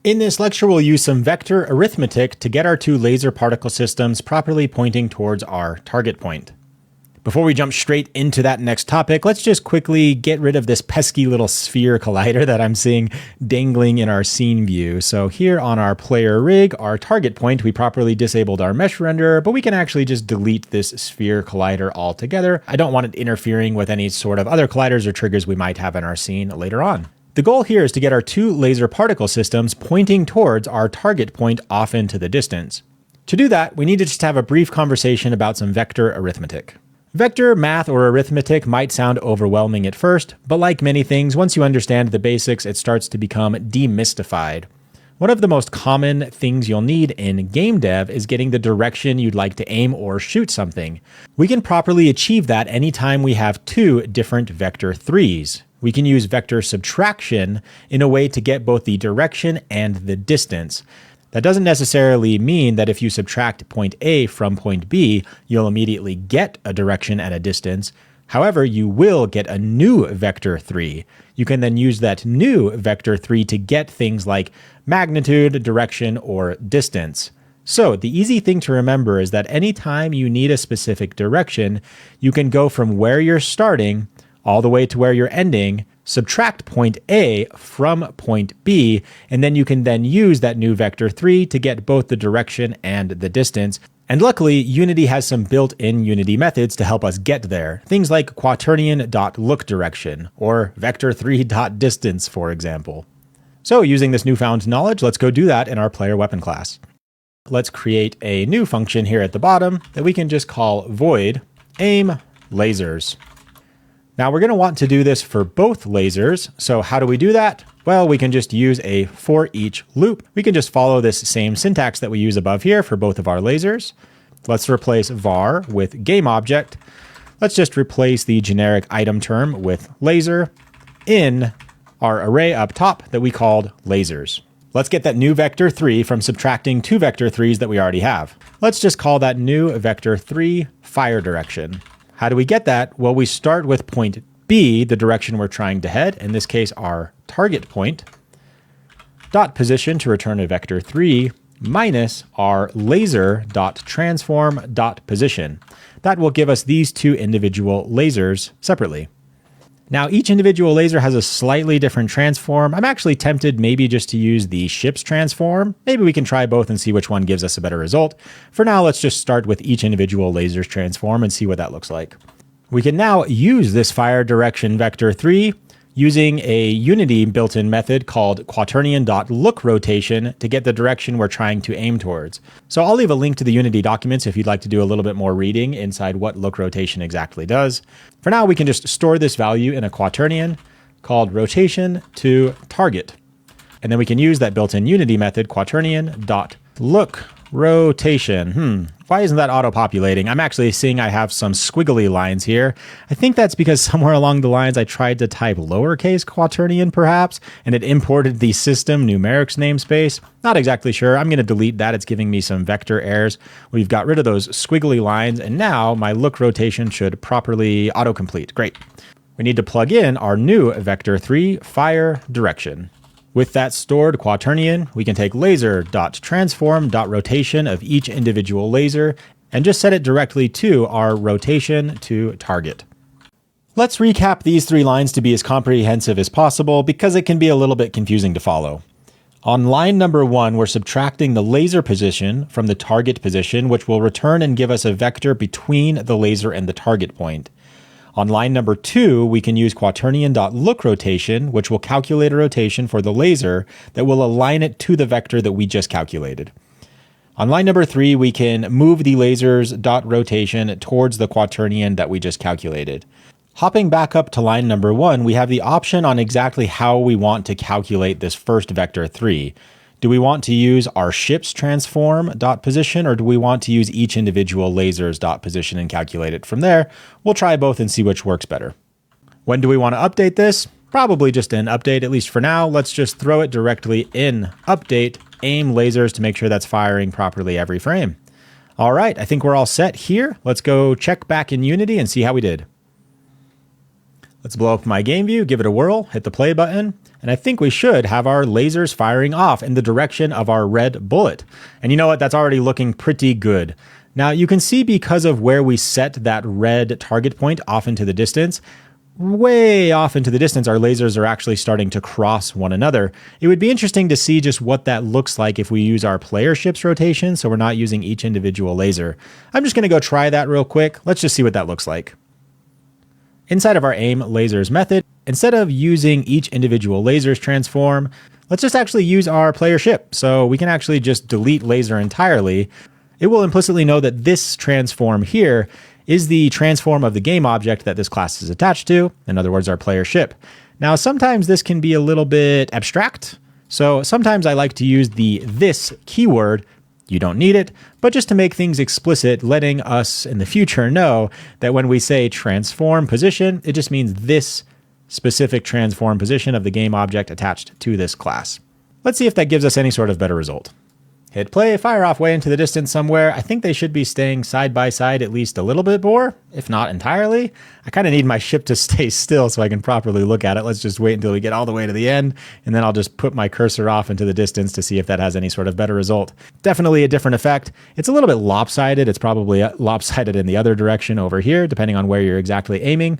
In this lecture, we'll use some vector arithmetic to get our two laser particle systems properly pointing towards our target point. Before we jump straight into that next topic, let's just quickly get rid of this pesky little sphere collider that I'm seeing dangling in our scene view. So here on our player rig, our target point, we properly disabled our mesh renderer, but we can actually just delete this sphere collider altogether. I don't want it interfering with any sort of other colliders or triggers we might have in our scene later on. The goal here is to get our two laser particle systems pointing towards our target point off into the distance. To do that, we need to just have a brief conversation about some vector arithmetic. Vector math or arithmetic might sound overwhelming at first, but like many things, once you understand the basics, it starts to become demystified. One of the most common things you'll need in game dev is getting the direction you'd like to aim or shoot something. We can properly achieve that anytime we have two different vector 3s. We can use vector subtraction in a way to get both the direction and the distance. That doesn't necessarily mean that if you subtract point A from point B, you'll immediately get a direction and a distance. However, you will get a new vector 3. You can then use that new vector 3 to get things like magnitude, direction, or distance. So the easy thing to remember is that anytime you need a specific direction, you can go from where you're starting all the way to where you're ending, subtract point A from point B, and then you can then use that new vector 3 to get both the direction and the distance. And luckily, Unity has some built-in Unity methods to help us get there. Things like quaternion.lookDirection or vector3.distance, for example. So using this newfound knowledge, let's go do that in our player weapon class. Let's create a new function here at the bottom that we can just call void aim lasers. Now we're going to want to do this for both lasers. So how do we do that? Well, we can just use a for each loop. We can just follow this same syntax that we use above here for both of our lasers. Let's replace var with GameObject. Let's just replace the generic item term with laser in our array up top that we called lasers. Let's get that new vector 3 from subtracting two vector 3s that we already have. Let's just call that new vector 3 fire direction. How do we get that? Well, we start with point B, the direction we're trying to head, in this case, our target point, dot position to return a vector 3, minus our laser dot transform dot position. That will give us these two individual lasers separately. Now, each individual laser has a slightly different transform. I'm actually tempted maybe just to use the ship's transform. Maybe we can try both and see which one gives us a better result. For now, let's just start with each individual laser's transform and see what that looks like. We can now use this fire direction vector 3 using a Unity built-in method called quaternion.lookRotation to get the direction we're trying to aim towards. So I'll leave a link to the Unity documents if you'd like to do a little bit more reading inside what look rotation exactly does. For now, we can just store this value in a quaternion called rotation to target. And then we can use that built-in Unity method quaternion.lookRotation. Why isn't that auto-populating? I'm actually seeing I have some squiggly lines here. I think that's because somewhere along the lines I tried to type lowercase quaternion perhaps, and it imported the system numerics namespace. Not exactly sure. I'm going to delete that. It's giving me some vector errors. We've got rid of those squiggly lines, and now my look rotation should properly autocomplete. Great. We need to plug in our new vector 3 fire direction. With that stored quaternion, we can take laser.transform.rotation of each individual laser and just set it directly to our rotation to target. Let's recap these three lines to be as comprehensive as possible because it can be a little bit confusing to follow. On line number 1, we're subtracting the laser position from the target position, which will return and give us a vector between the laser and the target point. On line number 2, we can use quaternion.lookRotation, which will calculate a rotation for the laser that will align it to the vector that we just calculated. On line number 3, we can move the laser's dot rotation towards the quaternion that we just calculated. Hopping back up to line number 1, we have the option on exactly how we want to calculate this first vector 3. Do we want to use our ship's transform dot position, or do we want to use each individual laser's dot position and calculate it from there? We'll try both and see which works better. When do we want to update this? Probably just in update, at least for now. Let's just throw it directly in update aim lasers to make sure that's firing properly every frame. All right, I think we're all set here. Let's go check back in Unity and see how we did. Let's blow up my game view, give it a whirl, hit the play button, and I think we should have our lasers firing off in the direction of our red bullet. And you know what? That's already looking pretty good. Now you can see because of where we set that red target point off into the distance, way off into the distance, our lasers are actually starting to cross one another. It would be interesting to see just what that looks like if we use our player ship's rotation, so we're not using each individual laser. I'm just going to go try that real quick. Let's just see what that looks like. Inside of our aim lasers method, instead of using each individual laser's transform, let's just actually use our player ship. So we can actually just delete laser entirely. It will implicitly know that this transform here is the transform of the game object that this class is attached to, in other words, our player ship. Now, sometimes this can be a little bit abstract, so sometimes I like to use the this keyword. You don't need it, but just to make things explicit, letting us in the future know that when we say transform position, it just means this specific transform position of the game object attached to this class. Let's see if that gives us any sort of better result. Hit play, fire off way into the distance somewhere. I think they should be staying side by side at least a little bit more, if not entirely. I kind of need my ship to stay still so I can properly look at it. Let's just wait until we get all the way to the end, and then I'll just put my cursor off into the distance to see if that has any sort of better result. Definitely a different effect. It's a little bit lopsided. It's probably lopsided in the other direction over here, depending on where you're exactly aiming.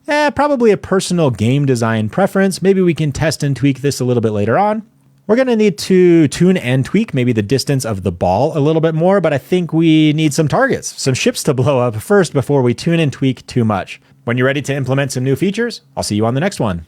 Probably a personal game design preference. Maybe we can test and tweak this a little bit later on. We're going to need to tune and tweak maybe the distance of the ball a little bit more, but I think we need some targets, some ships to blow up first before we tune and tweak too much. When you're ready to implement some new features, I'll see you on the next one.